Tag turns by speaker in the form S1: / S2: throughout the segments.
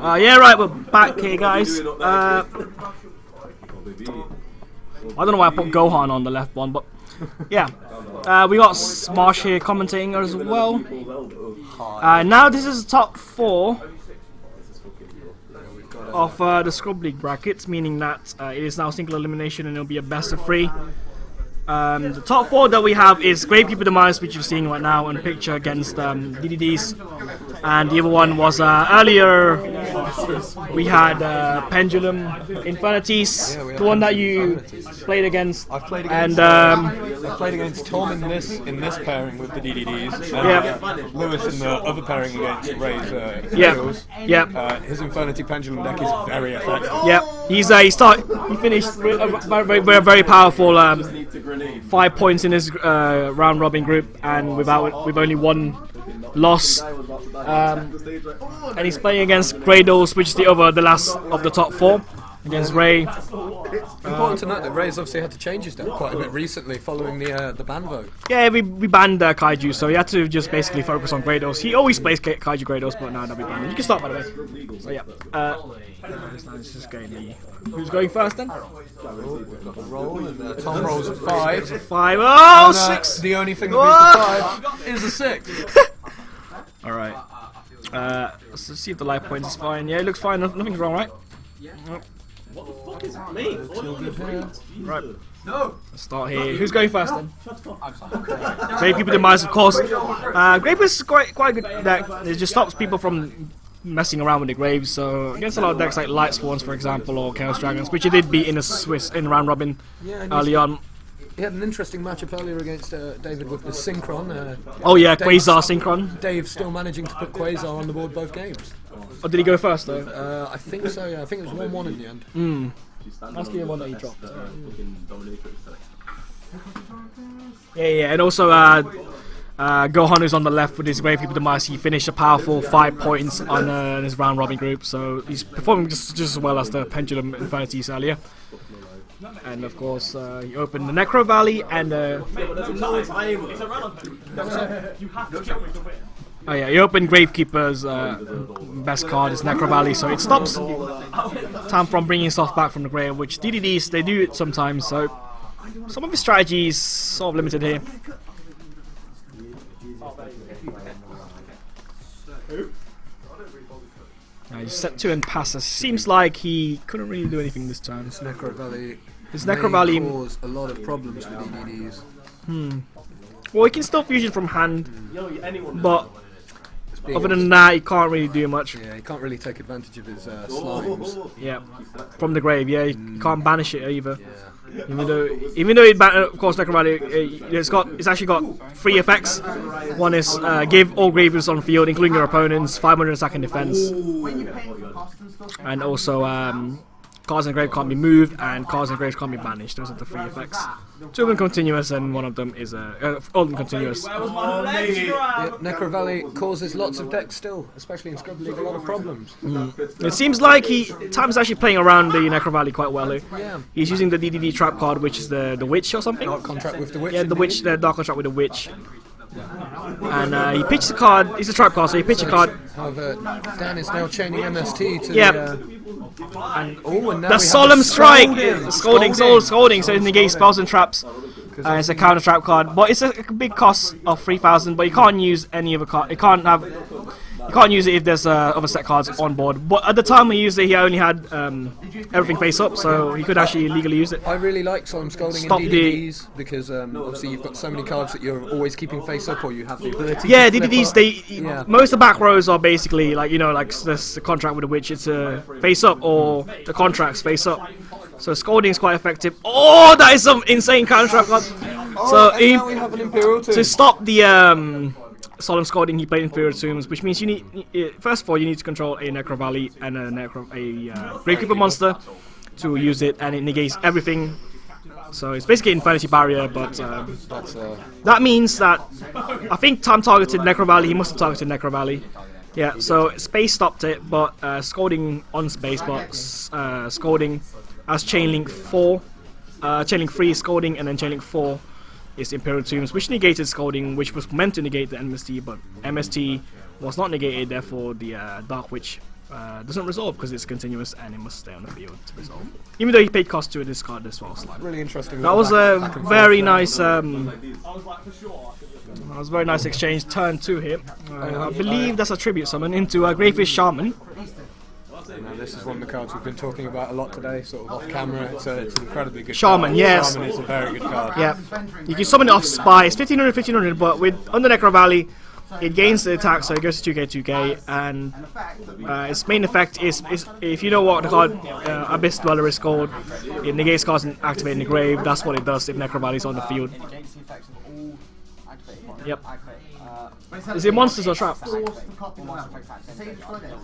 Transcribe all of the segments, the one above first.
S1: Yeah, right, we're back here, guys. I don't know why I put Gohan on the left one, but yeah. We got Smosh here commentating as well. Now this is the top 4 of the Scrub League brackets, meaning that it is now single elimination and it'll be a best of 3. The top 4 that we have is Gravekeeper Demise, which you're seeing right now in the picture, against DDDs, and the other one was earlier we had Pendulum Infinities, the one that you played against.
S2: I've played against,
S1: and
S2: I've played against Tom in this pairing with the DDDs,
S1: yeah.
S2: Lewis in the other pairing against Ray's
S1: Yeah. Yeah.
S2: his Infinity Pendulum deck is very effective.
S1: Yeah, he finished with a very powerful 5 points in his round robin group, and with only 1 loss. And he's playing against Grados, which is the last of the top 4, against Ray.
S2: Important to note that Ray's obviously had to change his deck quite a bit recently following the ban vote.
S1: Yeah, we banned Kaiju, so he had to just basically focus on Grados. He always plays Kaiju Grados, but now we banned him. You can start, by the way. So yeah, let's just go. Who's going first then?
S2: Tom rolls a 5.
S1: 5. Oh,
S2: And,
S1: 6.
S2: The only thing that beats the 5 is a 6.
S1: All right. Let's see if the life points is fine. Yeah, it looks fine. Nothing's wrong, right?
S3: What the fuck is that? Me?
S1: Right. No. Let's start here. Who's going first then? Gravekeeper Demise, of course. Gravekeeper is quite a good deck. It just stops people from messing around with the graves. So against a lot of decks like Light Swans, for example, or Chaos Dragons, which he did beat in in round robin early on.
S2: He had an interesting matchup earlier against David with the Synchron.
S1: Oh yeah, Quasar Synchron.
S2: Dave still managing to put Quasar on the board both games.
S1: Oh, did he go first though?
S2: I think so, yeah. I think it was 1-1 in the end.
S1: That's the one that he dropped. Yeah, and also Gohan, who's on the left with his Gravekeeper Demise, he finished a powerful 5 points on his round robin group, so he's performing just as well as the Pendulum Infinities earlier. And of course, he opened the Necro Valley and oh yeah, he opened Gravekeeper's best card, is Necro Valley, so it stops Tam from bringing stuff back from the grave, which DDDs, they do it sometimes, so some of his strategy is sort of limited here. He's set 2 and passes. Seems like he couldn't really do anything this turn.
S2: This Necro Valley
S1: caused
S2: a lot of problems for DDDs.
S1: Well, he can still fusion from hand, but other than that, he can't really do much.
S2: Yeah, he can't really take advantage of his slimes.
S1: Yeah, from the grave. Yeah, he can't banish it either. Yeah. Even though it of course, Necro Valley, it's actually got 3 effects. One is give all Grievous on field, including your opponents, 500 attack and defense, and also cards in the grave can't be moved, and cards in the grave can't be banished. Those are the 3 effects. 2 of them continuous, and 1 of them is all of them continuous.
S2: Necro Valley causes lots of decks still, especially in Scrub League, a lot of problems.
S1: It seems like Tam's actually playing around the Necro Valley quite well here.
S2: Yeah.
S1: He's using the DDD trap card, which is the Witch or something.
S2: Dark Contract with the Witch.
S1: Yeah, the Dark Contract with the Witch. And he pitched a card. It's a trap card, so he pitched a card.
S2: However, Dan is now chaining MST to
S1: and the Solemn Strike, Scolding, so it negates spells and traps. It's a counter trap card, but it's a big cost of 3,000. But you can't use any other card. You can't use it if there's other set cards on board. But at the time he used it, he only had everything face up, so he could actually legally use it.
S2: I really like Solemn Scolding in DDDs because obviously you've got so many cards that you're always keeping face up, or you have the ability.
S1: Yeah,
S2: to
S1: DDDs. Most of the back rows are basically like this the contract with the Witch. It's a face up, or the contracts face up. So Scolding is quite effective. Oh, that is some insane counter trap card. So
S2: now we have an Imperial
S1: to stop the Solemn Scolding, he played Inferior Tombs, which means you need, first of all, you need to control a Necro Valley and a Gravekeeper monster to use it, and it negates everything. So it's basically Infinity Barrier, but that means that I think Tam targeted Necro Valley. He must have targeted Necro Valley. Yeah, so Space stopped it, but Scolding on Space box, Scolding as Chainlink 4, Chainlink 3 is Scolding, and then Chainlink 4 is Imperial Tombs, which negated Scolding, which was meant to negate the MST, but MST was not negated, therefore the Dark Witch doesn't resolve because it's continuous and it must stay on the field to resolve. Even though he paid cost to discard as well. Slime.
S2: Really interesting.
S1: That was
S2: back
S1: a
S2: and
S1: very
S2: forth.
S1: nice. That was a very nice exchange. Turn 2 here. I believe that's a tribute summon into a Greyfish Shaman.
S2: Now, this is one of the cards we've been talking about a lot today, sort of off camera. It's an incredibly good
S1: Shaman,
S2: card.
S1: yes.
S2: Shaman is a very good card.
S1: Yeah, you can summon it off Spy. It's 1500, 1500, but with under Necro Valley, it gains the attack, so it goes to 2k, 2k, and its main effect is if you know what the card Abyss Dweller is called, it negates cards and activate in the grave. That's what it does if Necro Valley is on the field. Yep. Is it monsters or traps?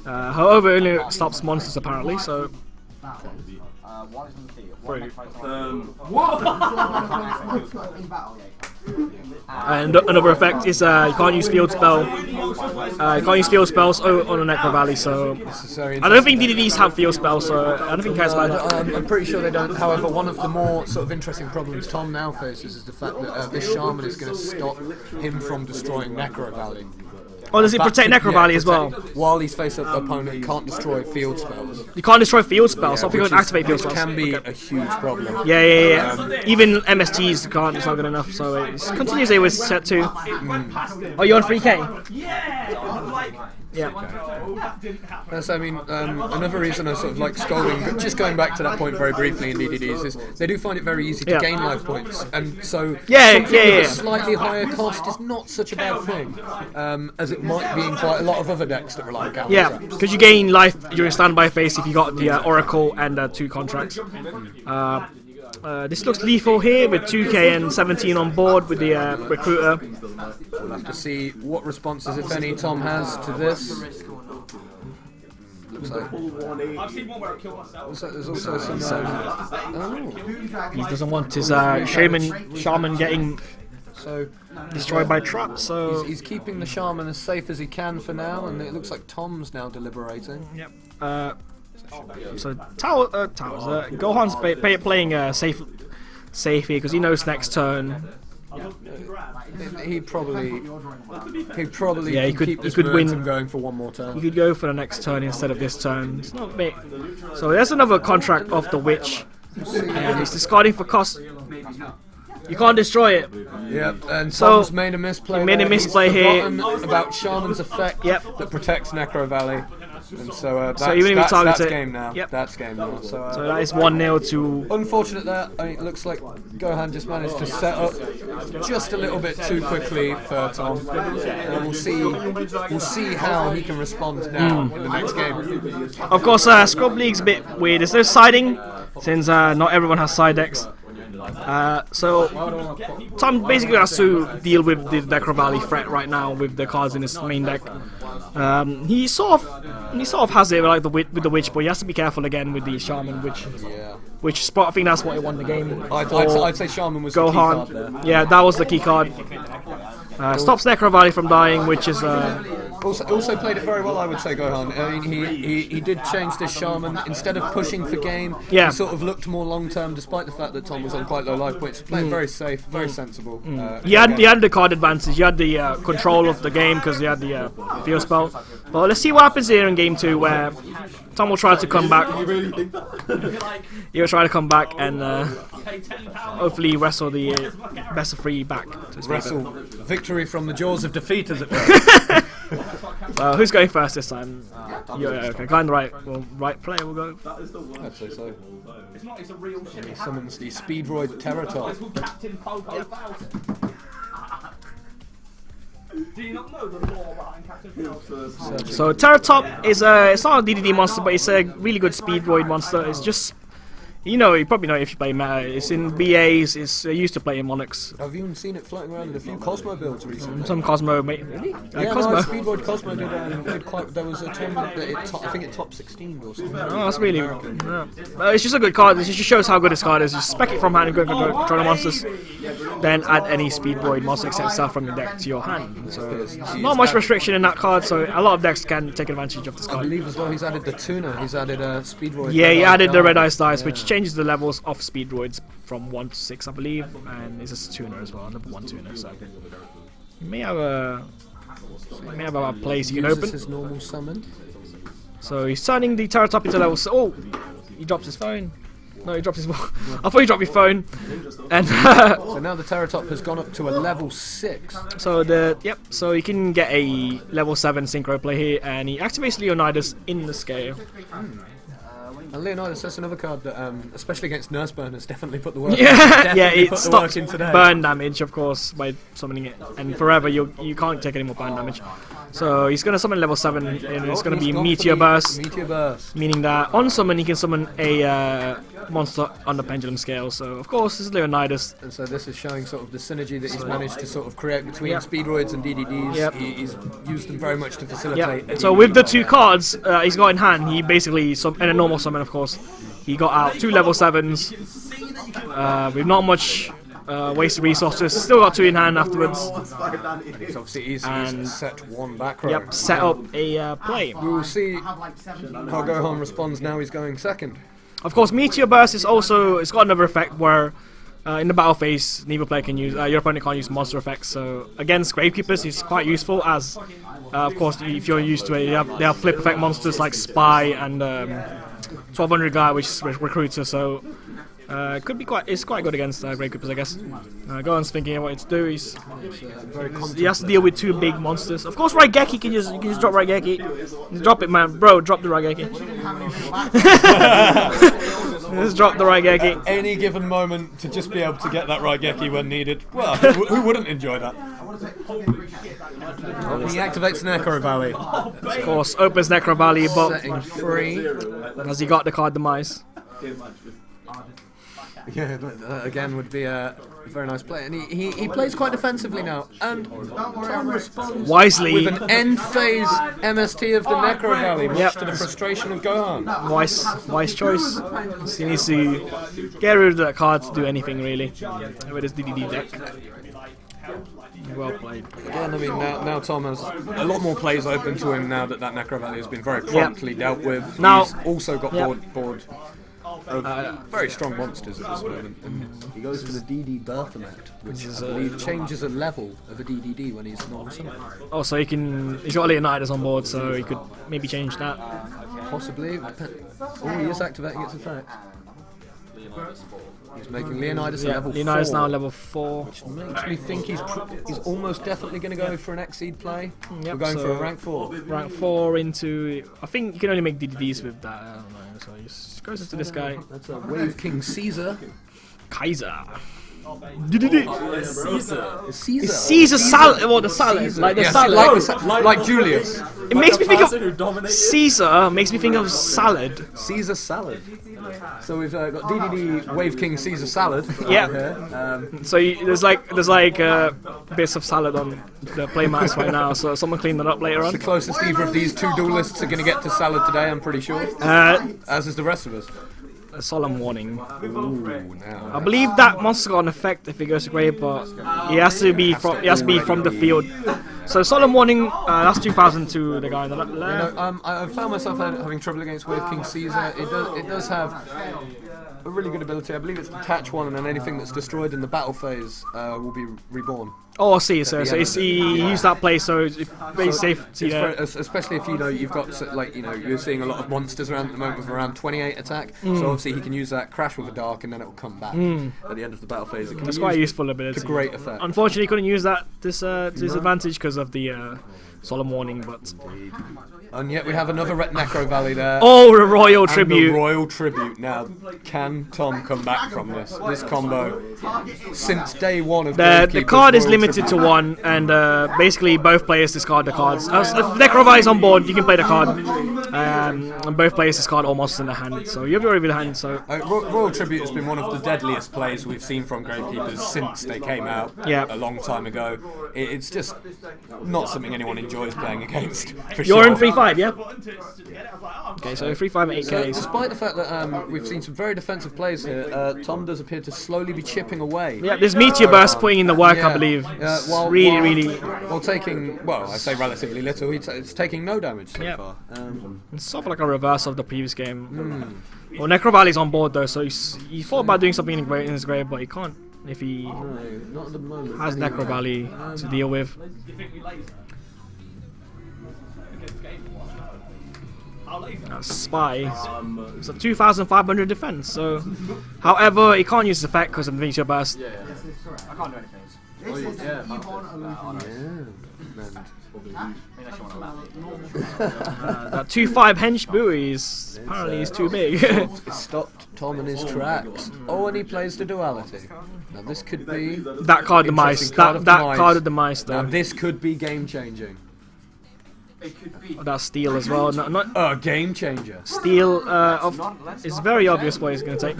S1: However, it only stops monsters apparently, so. And another effect is you can't use field spell. You can't use field spells on a Necro Valley, so I don't think DDDs have field spells, so I don't think it cares about that.
S2: I'm pretty sure they don't. However, one of the more sort of interesting problems Tom now faces is the fact that this Shaman is going to stop him from destroying Necro Valley.
S1: Oh, does it protect Necro Valley as well?
S2: While his face-up opponent can't destroy field spells.
S1: You can't destroy field spells, so if you
S2: Which
S1: can't activate field
S2: which
S1: spells.
S2: can be a huge problem.
S1: Yeah. Even MSTs can't, it's not good enough, so it's continuously with set 2. Oh, you're on 3k? Yeah.
S2: So, I mean, another reason I sort of like scolding, but just going back to that point very briefly in DDDs, is they do find it very easy to gain life points, and so something with a slightly higher cost is not such a bad thing, as it might be in quite a lot of other decks that rely on counter
S1: Yeah,
S2: traps.
S1: because you gain life during standby phase if you got the Oracle and 2 contracts. This looks lethal here with 2k and 17 on board with the Recruiter.
S2: We'll have to see what responses, if any, Tom has to this. Looks like there's also some.
S1: He doesn't want his Shaman getting destroyed by traps, so
S2: he's keeping the Shaman as safe as he can for now, and it looks like Tom's now deliberating.
S1: Yep. So Gohan's playing safe here because he knows next turn.
S2: He probably
S1: Yeah, he
S2: can
S1: could-
S2: keep
S1: he
S2: this
S1: could win.
S2: momentum going for one more turn.
S1: You could go for the next turn instead of this turn. It's not big. So there's another contract of the Witch, and he's discarding for cost. You can't destroy it.
S2: Yep, and
S1: So,
S2: Tom's made a misplay.
S1: he made a
S2: there.
S1: misplay
S2: He's
S1: here.
S2: forgotten about Shaman's effect
S1: Yep.
S2: that protects Necro Valley. And so,
S1: So even if you target
S2: that's
S1: it-
S2: game now.
S1: Yep.
S2: That's game now. So,
S1: So that is 1-0 to.
S2: unfortunate that. I mean, it looks like Gohan just managed to set up just a little bit too quickly for Tom. And we'll see how he can respond now in the next game.
S1: Of course, Scrub League's a bit weird. There's no siding since not everyone has side decks. So Tom basically has to deal with the Necro Valley threat right now with the cards in his main deck. He sort of has it like with the Witch, but he has to be careful again with the Shaman, which spot. I think that's what he won the game.
S2: I'd say Shaman was the key card there.
S1: Gohan. Yeah, that was the key card. Stops Necro Valley from dying, which is
S2: Also played it very well, I would say, Gohan. I mean, he did change this Shaman. Instead of pushing for game,
S1: Yeah.
S2: he sort of looked more long-term, despite the fact that Tom was on quite low life points. Playing very safe, very sensible.
S1: he had the card advantage. He had the control of the game because he had the field spell. But let's see what happens here in game 2, where Tom will try to come back. He'll try to come back and hopefully wrestle the best of 3 back. To his
S2: Wrestle.
S1: favour.
S2: Victory from the jaws of defeat, as it were.
S1: Who's going first this time? Yeah, okay. Guy on the right player will go.
S2: I'd say so. He summons the Speedroid Terratop.
S1: So Terratop is it's not a DDD monster, but it's a really good Speedroid monster. It's just, you probably know if you play Meta. It's in BAs. It's used to play in Monarchs.
S2: I've even seen it floating around in a few Cosmo builds recently.
S1: Some Cosmo, mate. Really?
S2: Yeah,
S1: Cosmo.
S2: no, Speedroid Cosmo did quite. There was a tournament that I think it top 16 or something.
S1: Oh, that's really. Yeah. It's just a good card. It just shows how good this card is. Just spec it from hand and go control the monsters. Then add any Speedroid monster except itself from your deck to your hand. So not much restriction in that card. So a lot of decks can take advantage of this
S2: I
S1: card.
S2: believe as well he's added the Tuner. He's added Speedroid.
S1: Yeah, he
S2: Red Eye
S1: added the
S2: Dice.
S1: Red Ice Dice, which changes the levels of Speedroids from 1 to 6, I believe, and it's a tuner as well, number 1 tuner. So you may have a place you can
S2: Uses
S1: open.
S2: his normal summon.
S1: So he's turning the Terratop into level. Oh, he drops his phone. No, he dropped his. I thought he dropped his phone. And
S2: so now the Terratop has gone up to a level 6.
S1: So so you can get a level 7 synchro play here, and he activates Leonidas in the scale.
S2: And Leonidas, that's another card that, especially against Nurse Burn, has definitely put the work.
S1: Yeah, it
S2: put the
S1: stops
S2: work in today.
S1: burn damage, of course, by summoning it, and forever you can't take any more burn damage. So he's gonna summon level 7, and it's gonna be Meteor Burst.
S2: Meteor Burst.
S1: Meaning that on summon he can summon a monster on the pendulum scale. So of course this is Leonidas.
S2: And so this is showing sort of the synergy that he's managed to sort of create between Speedroids and DDDs. He's used them very much to facilitate.
S1: So with the 2 cards he's got in hand, he basically and a normal summon, of course, he got out 2 level 7s with not much wasted resources. Still got 2 in hand afterwards.
S2: He's obviously he's set 1 back row.
S1: Yep, set up a play.
S2: We will see how Gohan responds now. He's going second.
S1: Of course, Meteor Burst is also, it's got another effect where in the battle phase, neither player can use, your opponent can't use monster effects. So against Gravekeepers, it's quite useful as, of course, if you're used to it, they have flip effect monsters like Spy and 1200 guy, which is Recruiter. So it's quite good against Gravekeepers, I guess. Gohan's thinking of what to do. He has to deal with 2 big monsters. Of course, Raigeki you can just drop Raigeki. Drop it, man, bro. Drop the Raigeki. Just drop the Raigeki.
S2: Any given moment to just be able to get that Raigeki when needed. Well, who wouldn't enjoy that? He activates Necro Valley.
S1: Of course, opens Necro Valley, but
S2: setting free.
S1: Has he got the card Demise?
S2: Yeah, again would be a very nice play, and he plays quite defensively now, and Tom responds
S1: wisely
S2: with an end phase MST of the Necro Valley, much to the frustration of Gohan.
S1: Wise choice. He needs to get rid of that card to do anything really with his DDD deck. Well played.
S2: Again, I mean, now Tom has a lot more plays open to him now that Necro Valley has been very promptly dealt with.
S1: Now,
S2: he's also got board of very strong monsters at this moment. And he goes for the DD Berthamet, which I believe changes a level of a DDD when he's normal summon.
S1: Oh, so he's got Leonidas on board, so he could maybe change that.
S2: Possibly. Oh, he is activating its effect. He's making Leonidas a level 4.
S1: Leonidas now level 4.
S2: Which makes me think he's almost definitely going to go for an Exceed play.
S1: Yep,
S2: we're going for a rank 4.
S1: Rank 4 into... I think you can only make DDDs with that. I don't know. So he just goes into this guy.
S2: That's a Wave King Caesar.
S1: Kaiser.
S2: Caesar
S1: salad. Well, the salad. Like the salad.
S2: Like Julius.
S1: It makes me think of Caesar. Makes me think of salad.
S2: Caesar salad. So we've got DDD Wave King Caesar salad.
S1: Yeah. So there's like bits of salad on the playmats right now. So someone clean that up later on.
S2: It's the closest either of these 2 duelists are going to get to salad today. I'm pretty sure. As is the rest of us.
S1: A solemn warning.
S2: Ooh,
S1: I believe that monster got an effect if it goes to grave, but he has to be from the field. So solemn warning. That's 2000 to the guy on the left.
S2: You know, I found myself having trouble against Wave King Caesar. It does have a really good ability. I believe it's Detach 1, and then anything that's destroyed in the battle phase will be reborn.
S1: Oh, I see. So he used that play, so it's very safe.
S2: Especially if you've got you're seeing a lot of monsters around at the moment with around 28 attack. So obviously he can use that crash with a dark, and then it will come back at the end of the battle phase.
S1: It's quite a useful ability.
S2: To great effect.
S1: Unfortunately, he couldn't use that to his advantage because of the solemn warning, but.
S2: And yet we have another Necro Valley there.
S1: Oh, the Royal Tribute.
S2: The Royal Tribute. Now, can Tom come back from this combo? Since day one of
S1: the card is limited to 1, and basically both players discard the cards. If Necro Valley is on board, you can play the card, and both players discard all monsters in their hand. So you have your reveal hand. So
S2: Royal Tribute has been one of the deadliest plays we've seen from Gravekeepers since they came out a long time ago. It's just not something anyone enjoys playing against.
S1: You're in 3-5, yeah? Okay, so 3-5 and 8K.
S2: So despite the fact that we've seen some very defensive plays here, Tom does appear to slowly be chipping away.
S1: Yeah, there's Meteor Burst putting in the work, I believe. Really.
S2: While taking, well, I say relatively little, it's taking no damage so far.
S1: It's sort of like a reverse of the previous game. Well, Necro Valley's on board though, so he thought about doing something in his grave, but he can't if he
S2: not at the moment,
S1: has Necro Valley to deal with. Spy. It's a 2,500 defense. So, however, he can't use his effect because of Meteor Burst.
S4: I can't do anything.
S1: That 2/5 hench buoy is apparently is too big.
S2: It stopped Tom in his tracks. Oh, and he plays the duality. Now this could be
S1: that card, the mice. That card of the mice, though.
S2: Now this could be game changing.
S1: That steel as well. Not
S2: Game changer.
S1: steel. It's very obvious what he's going to take.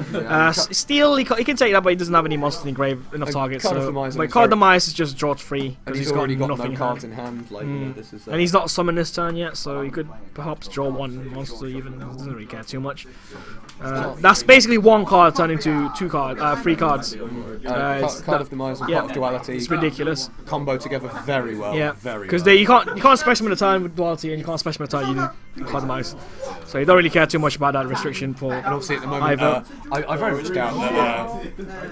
S1: Steel. He can take that, but he doesn't have any monsters in grave enough targets.
S2: Card of
S1: So,
S2: the Mice,
S1: but card of the mice is just drought free
S2: And
S1: because
S2: he's already got
S1: nothing
S2: no
S1: in
S2: cards
S1: hand.
S2: in hand. Like this is.
S1: And he's not summoned this turn yet, so he could perhaps draw one monster even. Doesn't really care too much. That's basically one card turned into three cards.
S2: Card of the Mice and Pot of Duality.
S1: It's ridiculous.
S2: Combo together very well.
S1: Yeah,
S2: very
S1: because
S2: well.
S1: you can't special the time with duality, and you can't special the time using card of mice. So you don't really care too much about that restriction for.
S2: And obviously at the moment, I very much doubt that,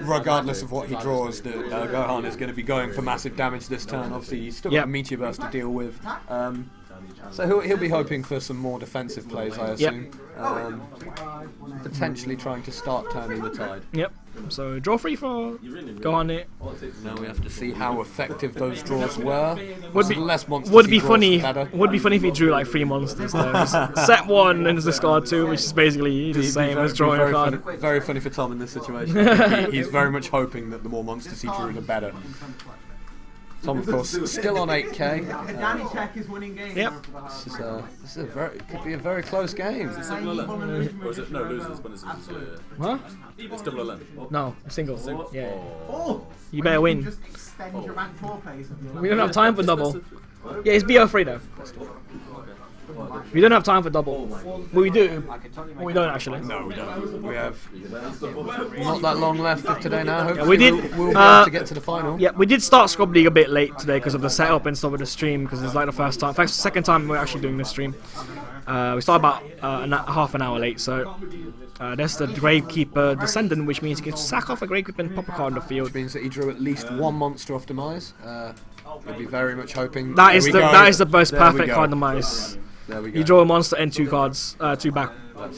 S2: regardless of what he draws, that Gohan is going to be going for massive damage this turn. Obviously, he's still got a Meteor Burst to deal with. So he'll be hoping for some more defensive plays, I assume. Potentially trying to start turning the tide.
S1: Yep. So draw free for Gohan here.
S2: Now we have to see how effective those draws were.
S1: Would be
S2: less monsters.
S1: would
S2: he
S1: be
S2: draws,
S1: funny.
S2: the better.
S1: Would be funny if he drew like 3 monsters. Though. Just set 1 and discard 2, which is basically the same as drawing a card.
S2: Very funny for Tom in this situation. He's very much hoping that the more monsters he drew, the better. Tom, of course, still on 8k.
S4: Danny Check is winning game.
S1: Yep.
S2: This is could be a very close game.
S3: Double 11. Or is it? No, losers, but it's
S1: Huh?
S3: it's double 11.
S1: No, single. Yeah.
S4: Oh!
S1: You better win.
S4: Just extend your rank 4 plays.
S1: We don't have time for double. Yeah, it's BO3 though. We don't have time for double. Well, we do. Well, we don't actually.
S2: No, we don't. We have not that long left of today now. Hopefully
S1: we did,
S2: we'll be able to get to the final.
S1: Yeah, we did start Scrub League a bit late today because of the setup and stuff with the stream. Because it's like the second time we're actually doing this stream. We started about half an hour late, so that's the Gravekeeper Descendant, which means you can sack off a Gravekeeper and pop a card on the field.
S2: Which means that he drew at least one monster off Demise. We'll be very much hoping.
S1: That is the most perfect card of mice.
S2: There we go.
S1: You draw a monster and 2 cards, 2 back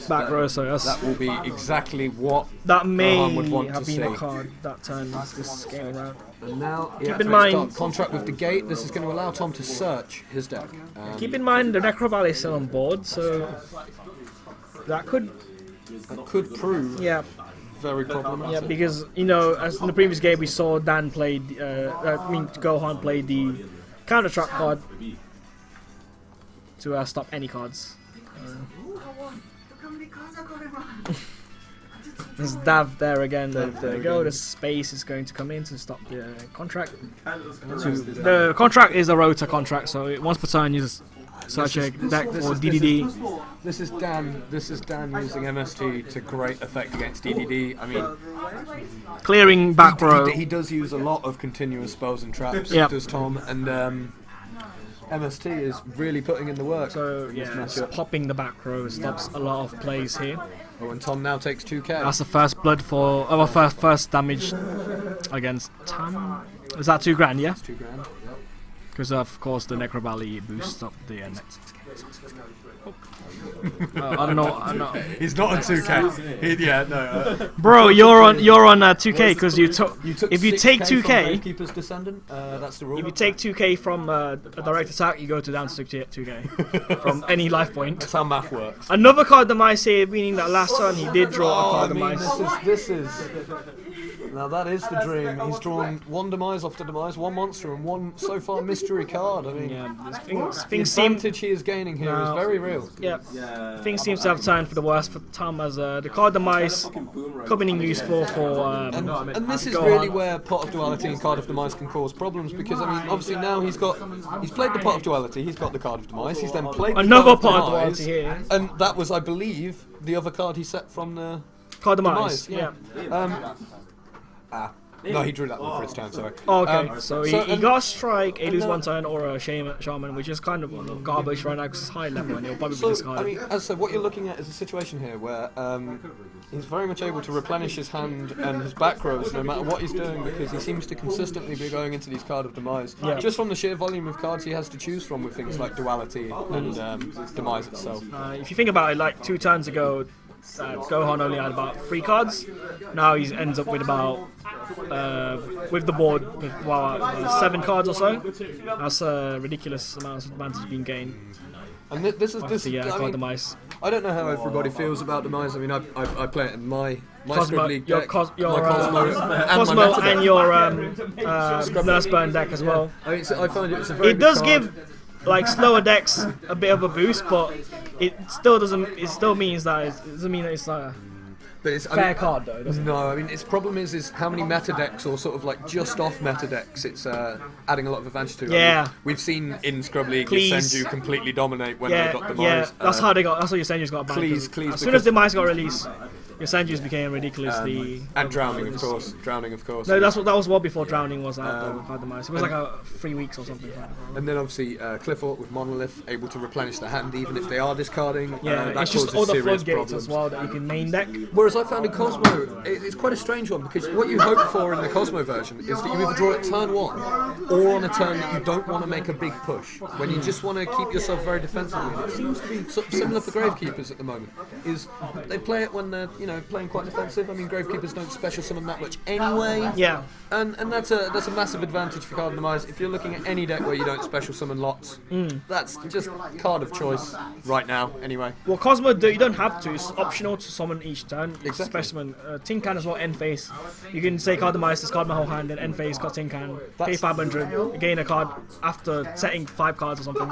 S1: rows. So
S2: that will be exactly what
S1: that may
S2: would want
S1: have
S2: to
S1: been
S2: see.
S1: a card that turns this game around.
S2: And now,
S1: Keep in mind,
S2: start contract with the gate. This is going to allow Tom to search his deck.
S1: keep in mind the Necro Valley is still on board, so that could
S2: prove very problematic.
S1: Yeah, because as in the previous game we saw Dan played, Gohan played the counter trap card to stop any cards. There's Dav there again. There we go. The space is going to come in to stop the contract. The contract is a rota contract, so once per turn you just search a deck for DDD.
S2: This is Dan using MST to great effect against DDD. I mean,
S1: clearing back row.
S2: He does use a lot of continuous spells and traps.
S1: Yep.
S2: Does Tom, and MST is really putting in the work.
S1: So popping the back row stops a lot of plays here.
S2: Oh, and Tom now takes 2k.
S1: That's the first blood for first damage against Tam. Is that $2,000? Yeah.
S2: It's $2,000. Yep.
S1: Because of course the Necro Valley boosts up the next. I don't know.
S2: He's not on 2k.
S1: Bro, you're on 2k because you took. If you take 2k,
S2: Gravekeeper's Descendant, that's the rule.
S1: if you take 2k from a direct attack, you go to down to 2k from any life point.
S2: That's how math works.
S1: Another card the mice here, meaning that last turn he did draw a card the mice.
S2: This is. Now that is the dream. He's drawn 1 Demise off the Demise, 1 monster, and 1 so far mystery card. I mean,
S1: Things
S2: the
S1: seem.
S2: advantage he is gaining here is very real.
S1: Yeah, things seems to have turned for the worst for Tom as the card the mice coming useful for.
S2: And this is
S1: Gohan.
S2: really where Pot of Duality and Card of Demise can cause problems because I mean, obviously now he's played the Pot of Duality, he's got the Card of Demise, he's then played the
S1: Another
S2: Card
S1: Pot
S2: of
S1: of
S2: Demise,
S1: Duality here.
S2: and that was, I believe, the other card he set from the
S1: Card the
S2: Demise.
S1: mice. Yeah.
S2: No, he drew that one for his turn, sorry.
S1: Oh, okay, so he
S2: and-
S1: got a strike, a lose 1 turn, or a shaman, which is kind of garbage right now because it's high level and he'll probably be
S2: So,
S1: discarded.
S2: I mean, as I said, what you're looking at is a situation here where he's very much able to replenish his hand and his back rows no matter what he's doing, because he seems to consistently be going into these Card of Demise.
S1: Yeah.
S2: Just from the sheer volume of cards he has to choose from with things like Duality and Demise itself.
S1: If you think about it, like 2 turns ago, Gohan only had about 3 cards. Now he ends up with about, with the board, with 7 cards or so. That's a ridiculous amount of advantage being gained.
S2: And this is this.
S1: Yeah,
S2: I
S1: Card
S2: mean,
S1: Demise.
S2: I don't know how everybody feels about Demise. I mean, I play it in my
S1: Cosmo,
S2: Scrib League
S1: your
S2: deck,
S1: your
S2: my Cosmo, and my
S1: Cosmo
S2: Meta deck.
S1: and your Nurse Burn deck as well.
S2: I mean, I find it's a very
S1: It does
S2: good card.
S1: give like slower decks a bit of a boost, but it still doesn't. It still means that it doesn't mean that it's like a
S2: But it's,
S1: fair card though. Doesn't it?
S2: No, I mean, its problem is how many meta decks or sort of like just off meta decks it's adding a lot of advantage to.
S1: Yeah.
S2: I mean, we've seen in Scrub League
S1: Please.
S2: Senju completely dominate when they
S1: Yeah,
S2: got Demise.
S1: yeah. That's how they got. That's how your Senju's got banned.
S2: Please,
S1: 'cause as soon
S2: because-
S1: as Demise got released, your Senju's became ridiculously.
S2: And Drowning, of course. Drowning, of course.
S1: No, that was well before Drowning was out. Though, with Demise. It was like 3 weeks or something.
S2: And then obviously Clifford with Monolith, able to replenish the hand even if they are discarding.
S1: Yeah,
S2: that
S1: it's just
S2: causes
S1: all the
S2: serious
S1: floodgates
S2: problems.
S1: as well that you can main deck.
S2: Whereas I found in Cosmo, it's quite a strange one because what you hope for in the Cosmo version is that you either draw it turn 1 or on a turn that you don't want to make a big push, when you just want to keep yourself very defensively. And it seems to be sort of similar for Gravekeepers at the moment. Is they play it when they're playing quite defensive. I mean, Gravekeepers don't special summon that much anyway.
S1: Yeah.
S2: And that's a massive advantage for Card of Demise. If you're looking at any deck where you don't special summon lots, that's just card of choice right now. Anyway.
S1: Well, Cosmo, you don't have to. It's optional to summon each turn.
S2: Exactly.
S1: Specimen. Tin Can as well, end phase. You can say Card Demise, discard my whole hand, then end phase, got Tin Can, pay 500, gain a card after setting 5 cards or something.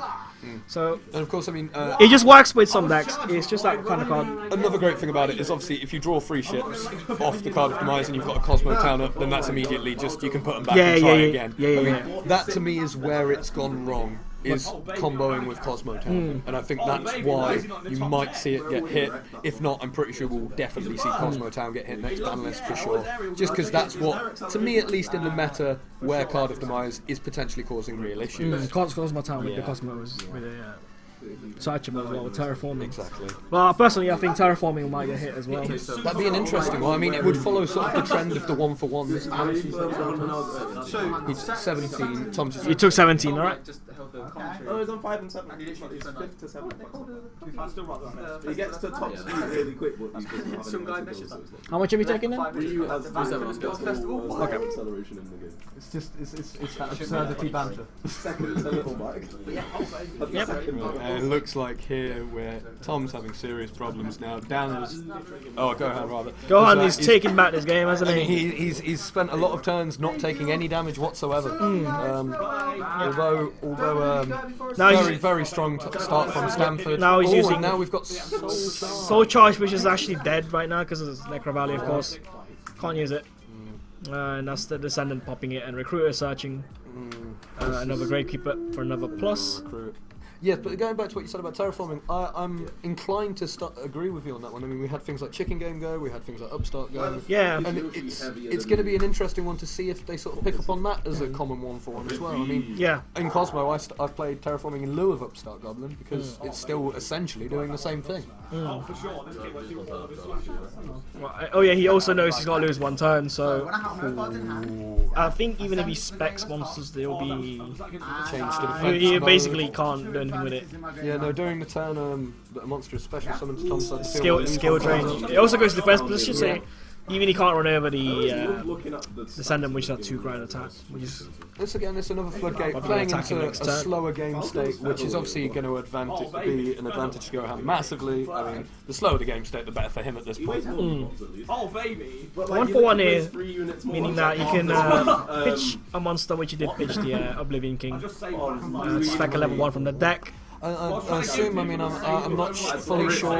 S1: So,
S2: And of course, I mean,
S1: it just works with some decks. It's just that kind of card.
S2: another great thing about it is obviously if you draw 3 ships off the Card of Demise and you've got a Cosmo Town up, then that's immediately just, you can put them back and try again.
S1: Yeah,
S2: I mean, that to me is where it's gone wrong, is comboing with Cosmo Town. And I think that's why you might see it get hit. If not, I'm pretty sure we'll definitely see Cosmo Town get hit next ban list for sure. Just because that's what, to me at least in the meta, where Card of Demise is potentially causing real issues.
S1: Cosmo Town with the Cosmos, with the Sachimo as well, with Terraforming.
S2: Exactly.
S1: Well, personally, I think Terraforming might get hit as well.
S2: That'd be an interesting one. I mean, it would follow sort of the trend of the 1-for-1s. He's 17. Tom's just
S1: You took 17, alright?
S5: Oh, he's on 5 and 7. He's 5th to 7th. He gets to top speed really quick.
S3: Some guy meshes.
S1: How much have you taken then?
S5: Ryu has
S1: Okay.
S5: acceleration in the game.
S2: It's just it's that absurdity banter.
S5: Second is a little Mike.
S1: Yep.
S2: It looks like here where Tom's having serious problems now. Dan was, Gohan rather.
S1: Gohan
S2: was,
S1: is taking back this game, hasn't
S2: I mean,
S1: he?
S2: he's spent a lot of turns not taking any damage whatsoever. Although
S1: Now
S2: very
S1: he's-
S2: very strong start from Stanford.
S1: Now he's using-
S2: and now we've got
S1: Soul Charge, which is actually dead right now because of Necro Valley, of course. Can't use it. And that's the Descendant popping it, and Recruiter searching. Another Gravekeeper for another plus.
S2: Yes, but going back to what you said about terraforming, I'm inclined to agree with you on that one. I mean, we had things like Chicken Game go, we had things like Upstart go.
S1: Yeah.
S2: And it's going to be an interesting one to see if they sort of pick up on that as a common one for one as well. I mean,
S1: Yeah.
S2: in Cosmo, I've played terraforming in lieu of Upstart Goblin because it's still essentially doing the same thing.
S1: Oh yeah, he also knows he's got to lose 1 turn, so
S4: Changed
S1: I think even if he specs monsters, they'll be.
S2: Changed to defense
S1: He
S2: mode.
S1: basically can't do anything with it.
S2: Yeah, no, during the turn that a monster is special summons Tom started to feel
S1: Skill drain. It also goes to defense position, so even he can't run over the Descendant, which is a 2 grind attack, which is
S2: This again is another floodgate
S1: Probably
S2: playing
S1: attacking
S2: into
S1: next
S2: a
S1: turn.
S2: slower game state, which is obviously going to be an advantage to Gohan massively. I mean, the slower the game state, the better for him at this point.
S5: Oh, baby!
S1: 1 for 1 here, meaning that you can pitch a monster, which you did pitch the Oblivion King, spec a level 1 from the deck.
S2: I assume. I mean, I'm not fully sure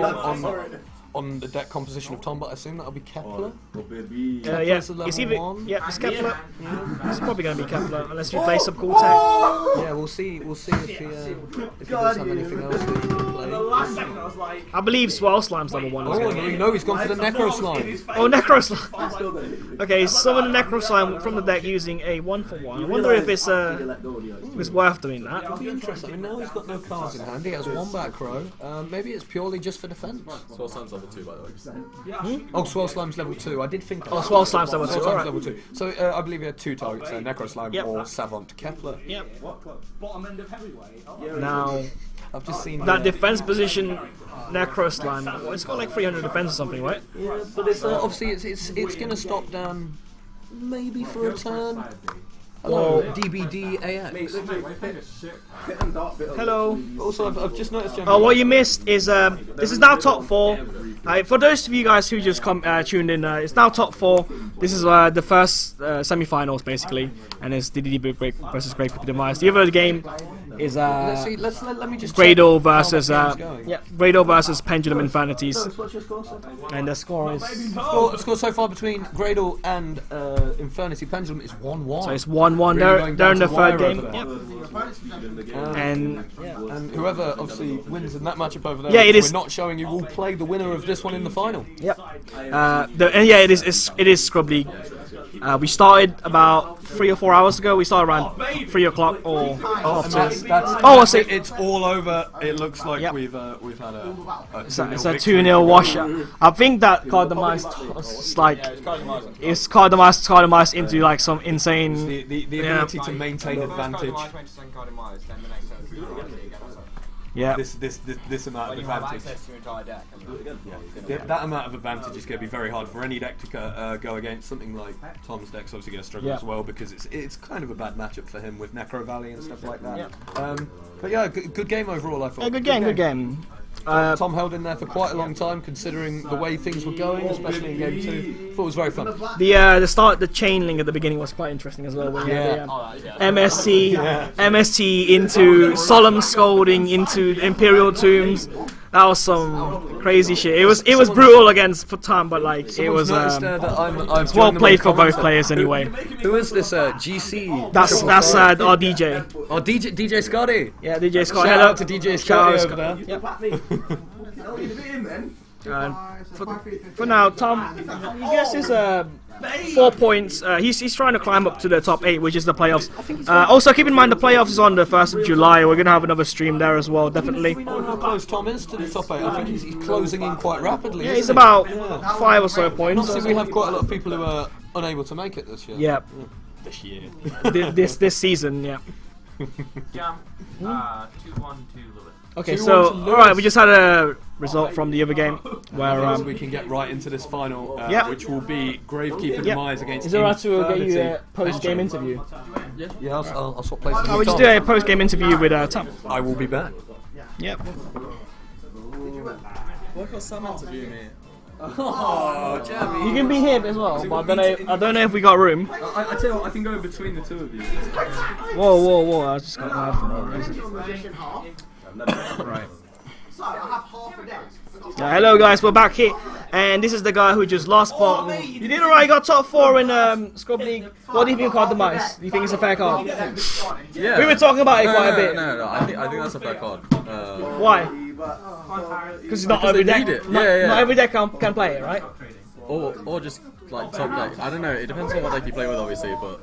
S2: on the deck composition of Tom, but I assume that'll be Kepler.
S1: Yeah,
S2: Kepler's a level
S1: it's either,
S2: 1.
S1: yeah, it's Kepler. It's probably going to be Kepler unless we play some cool tech.
S2: Yeah, we'll see. We'll see if he does have anything else that he can play.
S5: Last second I was like,
S1: I believe Swell Slime's level 1 as
S2: Oh,
S1: well.
S2: you know he's gone for the Necro Slime.
S1: Oh, Necro Slime.
S5: I'm still gonna hit you.
S1: Okay, summon the Necro Slime from the deck using a 1-for-1. I wonder if it's worth doing that.
S2: That'll be interesting. I mean, now he's got no cards in hand. He has one back row. Maybe it's purely just for defense.
S3: Swell Slime's level 2, by the way.
S2: Oh, Swell Slime's level 2. I did think that.
S1: Oh, Swell Slime's level 2.
S2: Swell Slime's
S1: Alright.
S2: level 2. So I believe he had 2 targets there, Necro Slime
S1: Yep.
S2: or Savant Kepler.
S1: Yep.
S5: Bottom end of heavyweight.
S1: Now,
S2: I've just seen
S1: that defense position, Necro Slime, well, it's got like 300 defense or something, right?
S2: Yeah, but it's obviously it's going to stop Dan maybe for a turn. Hello, DBD AX.
S1: Hello.
S2: Also, I've just noticed.
S1: Oh, what you missed is this is now top 4. For those of you guys who just tuned in, it's now top 4. This is the first semi-finals basically, and it's DDD versus Great Cooper Demise. The other game is
S2: Let's see. Let me just.
S1: Gradle
S2: check how
S1: versus
S2: that game's going.
S1: Gradle versus Pendulum Infinities,
S2: What's your score so far?
S1: and the score is
S2: Score so far between Gradle and Infernity Pendulum is 1-1.
S1: so it's 1-1.
S2: Really
S1: They're in the
S2: going down
S1: third
S2: to the
S1: game.
S2: wire
S1: Yep. And
S2: And whoever obviously wins in that matchup over there,
S1: Yeah, it
S2: which
S1: is-
S2: we're not showing you, will play the winner of this one in the final.
S1: yep. And yeah, it is Scrub League. We started about 3 or 4 hours ago. We started around 3 o'clock or half 2. Oh, I see.
S6: It's all over. It looks like
S1: Yep.
S6: we've had a
S1: It's a 2-0 washout. I think that card demise is like it's card demise into like some insane.
S2: The
S1: Yeah.
S2: ability to maintain advantage.
S1: Yeah.
S2: This amount of advantage. That amount of advantage is going to be very hard for any deck to go against. Something like Tom's deck's obviously going to struggle
S1: Yeah.
S2: as well because it's kind of a bad matchup for him with Necro Valley and stuff like that.
S1: Yeah.
S2: But yeah, good game overall. I thought.
S1: Yeah, good game.
S2: Tom held in there for quite a long time, considering the way things were going, especially in game 2. Thought it was very fun.
S1: The chain link at the beginning was quite interesting as well. When you had the, MST into Solemn Scolding into Imperial Tombs. That was some crazy shit. It was brutal against for Tom, but like it was
S2: Noticed, that I've
S1: well
S2: joined them
S1: played
S2: on
S1: for both
S2: commentator.
S1: players anyway.
S2: Who is this? GC.
S1: That's our DJ.
S2: Oh, DJ Scotty.
S1: Yeah, DJ Scott.
S2: Shout
S1: Hello
S2: out to DJ
S1: Shout out
S2: Scotty over there.
S1: Yep.
S5: then.
S1: For now, Tom, he gets his 4 points. He's trying to climb up to the top 8, which is the playoffs. Also, keep in mind the playoffs is on the 1st of July. We're gonna have another stream there as well, definitely.
S2: We know how close Tom is to the top 8. I think he's closing in quite rapidly.
S1: Yeah,
S2: isn't
S1: he's
S2: he?
S1: about 5 or so
S2: And
S1: points.
S2: obviously, we have quite a lot of people who are unable to make it this year.
S1: Yeah,
S2: This year.
S1: this season, yeah.
S7: Jam. 2-1 to Lewis.
S1: Okay,
S2: 2-1
S1: so
S2: to Lewis.
S1: all right, we just had a result from the other game where
S2: As we can get right into this final,
S1: Yep.
S2: which will be Gravekeeper
S1: Yep.
S2: Demise against
S1: Is it alright to get you
S2: Infernity.
S1: a post-game interview?
S2: Yeah, I'll swap places.
S1: Oh, we
S2: with
S1: just
S2: Tom.
S1: do a post-game interview with Tom.
S2: I will be back.
S1: Yep.
S3: Why can't Sam interview me?
S1: You can be here as well, but I don't know if we got room.
S2: I tell you what, I can go between the two of you.
S1: Whoa! I just got mad for no reason. Right.
S4: So I have half a deck.
S1: Yeah, hello guys, we're back here, and this is the guy who just lost. But you did alright. You got top 4 in Scrub League. What do you think of Card Demise? Do you think it's a fair card?
S3: Yeah.
S1: We were talking about it quite a bit.
S3: No. I think that's a fair card.
S1: Why? Because not every
S3: they
S1: deck.
S3: need it.
S1: Not,
S3: Yeah.
S1: not every deck can play it, right?
S3: Or just like top deck. I don't know. It depends on what deck you play with, obviously. But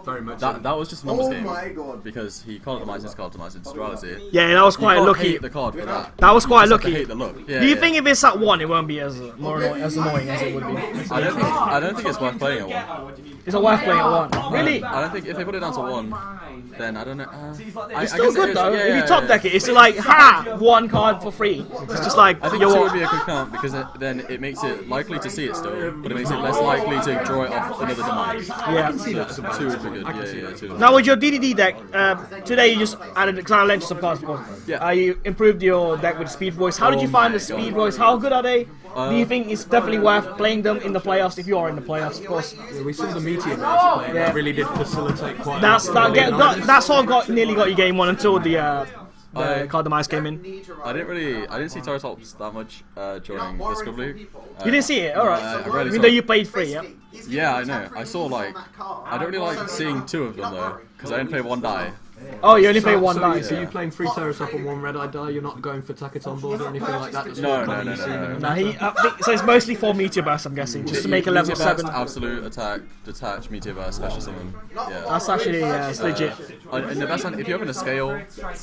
S2: Very much.
S3: that was just a numbers game because he card demised duality.
S1: Yeah, that was quite
S3: You can't
S1: lucky.
S3: hate the card for that.
S1: That was quite
S3: You just have to
S1: lucky.
S3: hate the look. Yeah,
S1: Do you
S3: yeah.
S1: think if it's at 1, it won't be as annoying as it would be?
S3: I don't think it's worth playing at 1.
S1: It's a worth playing at 1. Really?
S3: I don't think if they put it down to 1, then I don't know.
S1: It's still good though. If you top deck it, it's like 1 card for free. It's just like
S3: I think 2 would be a good count because then it makes it likely to see it still, but it makes it less likely to draw it off another demise.
S1: yeah.
S3: So 2 would be good. Yeah, 2.
S1: Now with your DDD deck, today you just added, because I lent you some cards, of course.
S3: Yeah.
S1: You improved your deck with Speed Voice. How did you find the Speed Voice? How good are they? Do you think it's definitely worth playing them in the playoffs if you are in the playoffs, of course?
S2: Yeah, we saw the Meteor guys playing.
S1: Yeah.
S2: That really did facilitate quite.
S1: That's all nearly got you game 1 until the the Cardomice came in.
S3: I didn't see Terratops that much during the Scrub League.
S1: You didn't see it? Alright.
S3: I rarely
S1: Even
S3: saw
S1: though
S3: it.
S1: you played 3, yeah?
S3: Yeah, I know. I saw like, I don't really like seeing 2 of them though, because I only play 1 die.
S1: Oh, you only play 1
S2: so
S1: dice.
S2: So you're playing 3 Terratop and 1 Red-Eye die, you're not going for Takaton board or anything like that? That's
S3: No.
S1: Nah, so it's mostly for Meteor Burst, I'm guessing, just to make a level
S3: Meteor Burst,
S1: 7.
S3: Absolute Attack, Detach, Meteor Burst, Special Summon. Yeah.
S1: That's actually it's legit.
S3: In the best hand, if you open a scale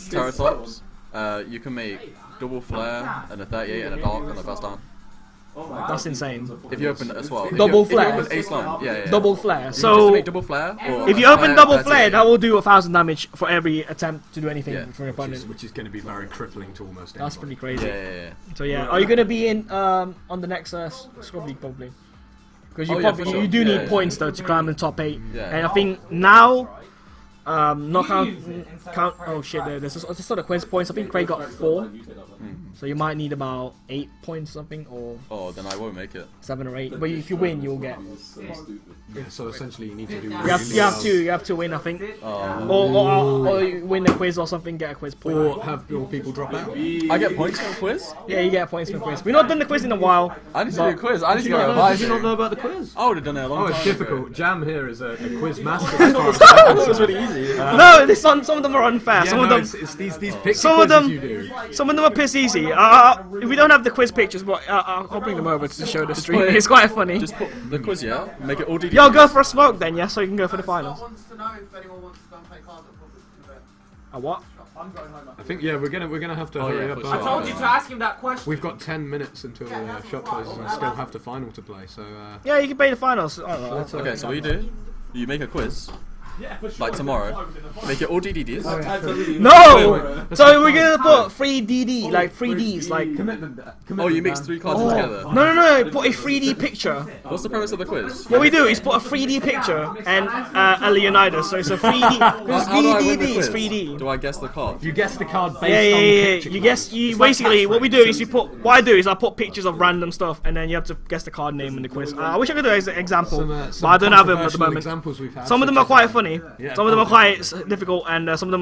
S3: Terratops, you can make double flare and a 38 and a dark on the first down.
S1: That's insane.
S3: If you open it as well.
S1: Double
S3: if
S1: flare.
S3: you open ace line, yeah.
S1: Double flare.
S3: Just to
S1: So
S3: make double flare. Or
S1: if you open double
S3: 38.
S1: flare, that will do 1,000 damage for every attempt to do anything
S3: Yeah.
S1: for your opponent.
S2: Which is going to be very crippling to almost
S1: That's
S2: anybody.
S1: pretty crazy.
S3: Yeah.
S1: So yeah, are you gonna be in on the next Scrub League probably? Because you
S3: Oh, yeah,
S1: probably
S3: for sure.
S1: you do need
S3: Yeah.
S1: points though to climb the top 8.
S3: Yeah.
S1: And I think now, not count. Oh shit! There's just sort of quiz points. I think Craig got 4, so you might need about 8 points or something, or
S3: Oh, then I won't make it.
S1: 7 or 8. But if you win, you'll get.
S2: Yeah, so essentially you need to do
S1: You have to win, I think, or you win a quiz or something, get a quiz point.
S2: or have more people drop out.
S3: I get points for a quiz?
S1: Yeah, you get points for quiz. We've not done the quiz in a while.
S3: I need to do a quiz. I need to
S2: Did
S3: go
S2: you
S3: revise
S2: not
S3: it.
S2: know about the quiz?
S3: I would have done it a long
S2: Oh,
S3: time
S2: it's
S3: ago.
S2: difficult. Jam here is a quiz master.
S3: This was really easy.
S1: No, some of them are unfair.
S2: Yeah,
S1: Some of
S2: no,
S1: them.
S2: it's these picture
S1: Some of
S2: quizzes
S1: them-
S2: you do.
S1: Some of them are piss easy. We don't have the quiz pictures, but I'll bring them over to show the stream.
S3: put it-
S1: It's quite funny.
S3: Just put the quiz, yeah? Make it all DD.
S1: Yo, go for a smoke then, yeah, so you can go for the finals.
S4: wants to know if anyone wants to go and play cards at public.
S1: A what?
S2: I think we're gonna have to
S3: Oh,
S2: hurry
S3: yeah,
S2: up.
S3: for sure.
S7: I told you to ask him that question.
S2: We've got 10 minutes until shot closes and still have the final to play. So
S1: Yeah, you can play the finals. I don't know.
S3: Okay, so what you do, you make a quiz, like tomorrow, make it all DDDs.
S1: No! So we're gonna put 3 DD, like 3Ds, like.
S3: Oh, you mix 3 cards together.
S1: No, put a 3D picture.
S3: What's the premise of the quiz?
S1: What we do is put a 3D picture and a Leonidas, so it's a 3D. Because
S3: How do I win the
S1: DD is
S3: quiz?
S1: 3D.
S3: Do I guess the card?
S2: you guess the card based
S1: Yeah,
S2: on
S1: yeah.
S2: picture.
S1: You guess. You basically what we do is what I do is I put pictures of random stuff, and then you have to guess the card name in the quiz. I wish I could do an example, but I don't have them at the
S2: controversial
S1: moment.
S2: Examples we've had.
S1: Some of them
S2: such
S1: are
S2: as,
S1: quite funny.
S2: Yeah.
S1: Some of them are quite difficult, and some of them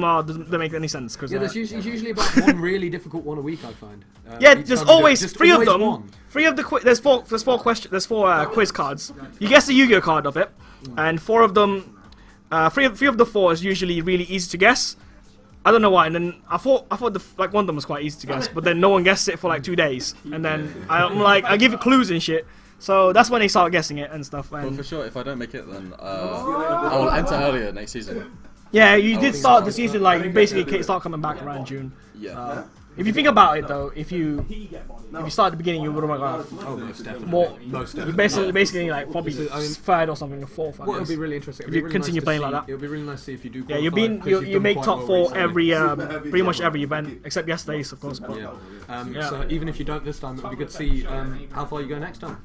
S1: don't make any sense. Cause,
S2: Yeah, there's usually about one really difficult one a week. I find.
S1: yeah,
S2: Each
S1: there's
S2: time we do it,
S1: always
S2: just
S1: 3 of
S2: always
S1: them.
S2: one.
S1: 3 of the there's 4 questions. There's 4 quiz cards. You guess the Yu-Gi-Oh card of it, and 4 of them. 3 of the 4 is usually really easy to guess. I don't know why, and then I thought one of them was quite easy to guess, but then no one guessed it for like 2 days, and then I'm like I give it clues and shit, so that's when they start guessing it and stuff.
S3: Well,
S1: And
S3: for sure, if I don't make it, then I will enter earlier next season.
S1: yeah, you did start the season like you basically start coming back around June.
S3: Yeah.
S1: If you think about it though, if you start at the beginning, you would have got
S2: Oh, most definitely.
S1: more.
S2: Most
S1: You
S2: definitely.
S1: basically like probably
S2: So, I mean,
S1: 3rd or something, or 4th. I
S2: What would
S1: guess.
S2: be really interesting
S1: If you continue playing like that.
S2: It would be really nice to see if you do.
S1: Yeah, you
S2: qualify, 'cause you've
S1: you
S2: done
S1: make
S2: quite
S1: top
S2: well
S1: 4
S2: recently.
S1: every pretty much every event except yesterday's, of course. But
S2: Yeah.
S1: Yeah.
S2: So even if you don't this time, it would be good to see how far you go next time.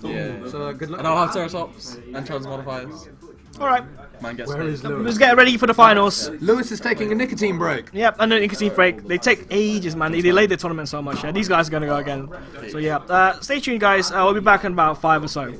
S3: Yeah.
S2: So good luck.
S3: And I'll have Terratops and Transmodifiers.
S1: all right,
S3: Man gets
S2: Where is Lewis?
S1: let's get ready for the finals.
S2: Lewis is taking a nicotine break.
S1: Yep, and then nicotine break. They take ages, man. They delayed the tournament so much. Yeah, these guys are gonna go again. So yeah, stay tuned, guys. We'll be back in about 5 or so.